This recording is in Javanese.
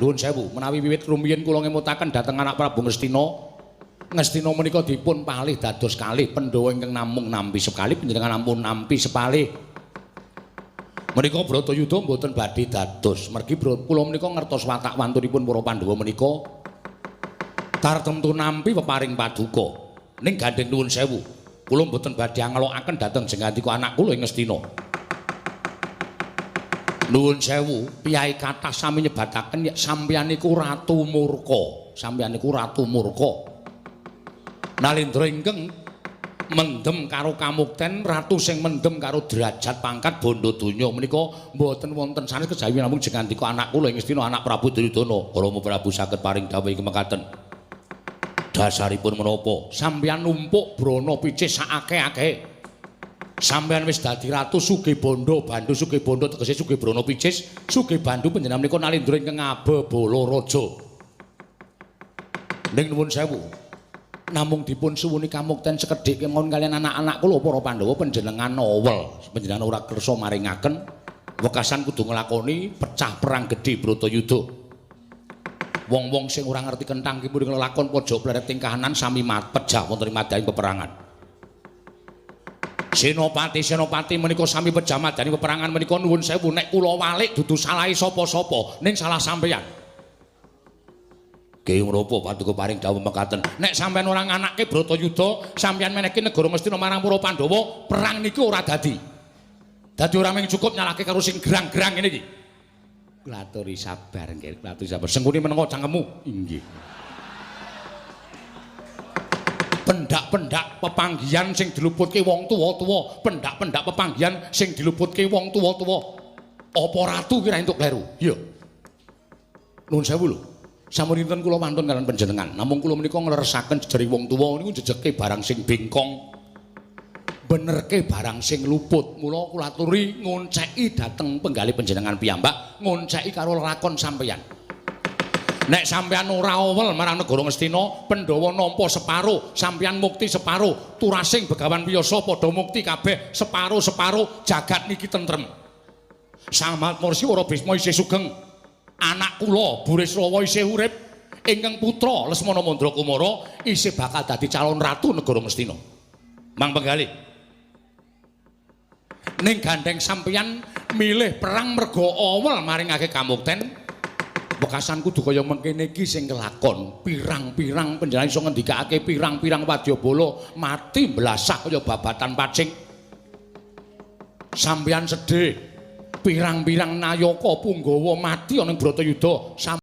Nuwun sewu, menawi wiwit rumiyin kula ngemutaken dhateng anak Prabu Ngastina. Ngastina menika dipun palih dados kalih Pandhawa ingkang namung nampi sekali, panjenengan ampun nampi sepalih. Menika Bratayuda mboten badhe dados. Mergi kula menika ngertos watak wantunipun para Pandhawa menika tartemtu nampi peparing paduka. Ning gandeng nuwun sewu, kula mboten badhe angelokaken dhateng jengandika anak kula ing Ngastina. Nuwun sewu, piyai kathah sami nyebataken yen sampeyan niku ratu murka. Sampeyan niku ratu murka. Nalendra ingkang mendem karo kamukten, ratu sing mendem karo derajat pangkat bondo donya menika mboten wonten sanes kejawi namung jengandika anak kula ing Ngastina anak Prabu Duryudana. Rama Prabu saged paring dawuh ing mekaten. Dasaripun menapa? Sampeyan numpuk brana picis sakake-akehe. Sampeyan wis dadi ratu sugih bondo, bandu sugih bondo tegese sugih brana picis, sugih bandu panjenengan menika nalendra ingkang Ababala Raja. Ning nuwun sewu, namung dipun suwuni kamukten sekedhik kemawon kalian anak-anak kula para Pandhawa panjenengan nowel, panjenengan ora kersa maringaken wekasan kudu nglakoni pecah perang gedhe Bratayuda. Wong-wong sing ora ngerti kenthang ki muring lakon pojok pleret ing kahanan sami pejah wonten ing madaning peperangan. Senopati menika sami pejah madaning peperangan menika nuwun sewu nek kula walik dudu salahe sapa-sapa ning salah sampeyan. Ki ngropo paduka paring dawuh mekaten. Nek sampeyan ora nganake Bratayuda, sampeyan menehke negara Ngastina marang para Pandhawa, perang niki ora dadi. Dadi ora mung cukup nyalahke karo sing gerang-gerang ngene iki. Klaturi sabar nggih, klaturi sabar. Sengkuni menengo cangkemmu. Inggih. Pendak-pendak pepanggihan sing diluputke wong tuwa-tuwa, pendak-pendak pepanggihan sing diluputke wong tuwa-tuwa. Apa ratu kira entuk kleru? Iya. Nuwun sewu lho. Sampun kula wantun kalian panjenengan. Namung kula menika ngleresaken jejering wong tuwa niku jejeke barang sing bengkong. Benerke barang sing luput. Mula kula aturi ngonceki dhateng penggalih panjenengan piyambak, ngonceki karo lakon sampeyan. Nek sampeyan ora owel marang negara Ngastina, Pandhawa nampa separo, sampeyan mukti separo, Turasing Begawan Wiyasa padha mukti kabeh separo-separo, jagat niki tentrem. Sang Mahatmarsi Wara Bisma isih sugeng. Anak kula Burisrawa isih urip, ingkang putra Lesmana Mandrakumara isih bakal dadi calon ratu negara Ngastina. Mang penggalih. Ning gandeng sampeyan milih perang merga awel maringake kamukten. Wekasan kudu kaya mengkene iki sing kelakon. Pirang-pirang panjenengan iso ngendikake pirang-pirang wadyabala mati mblasah kaya babatan pacing. Sampeyan sedih. Pirang-pirang nayaka Punggawa mati ana ing Bratayuda.